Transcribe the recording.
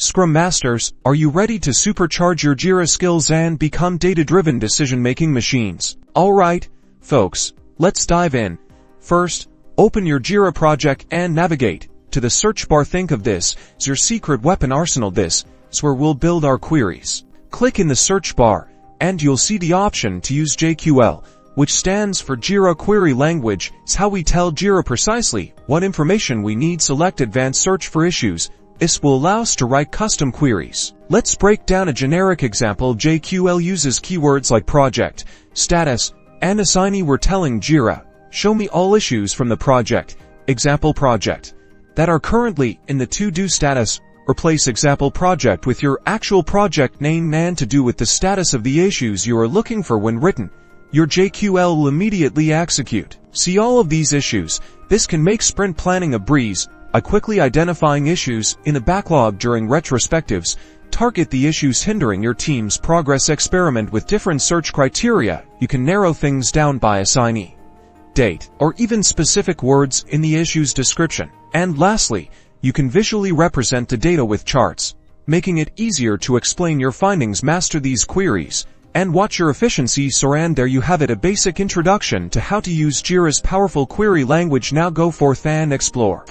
Scrum Masters, are you ready to supercharge your Jira skills and become data-driven decision-making machines? Alright, folks, let's dive in. First, open your Jira project and navigate to the search bar. Think of this as your secret weapon arsenal. This is where we'll build our queries. Click in the search bar, and you'll see the option to use JQL, which stands for Jira Query Language. It's how we tell Jira precisely what information we need. Select Advanced Search for issues. This will allow us to write custom queries. Let's break down a generic example. JQL uses keywords like project, status, and assignee. We're telling Jira, show me all issues from the project, example project, that are currently in the to-do status. Replace example project with your actual project name and to do with the status of the issues you are looking for. When written, your JQL will immediately execute. See all of these issues. This can make sprint planning a breeze. By quickly identifying issues in the backlog during retrospectives, target the issues hindering your team's progress. Experiment with different search criteria. You can narrow things down by assignee, date, or even specific words in the issue's description. And lastly, you can visually represent the data with charts, making it easier to explain your findings. Master these queries and watch your efficiency soar. And there you have it, a basic introduction to how to use Jira's powerful query language. Now go forth and explore.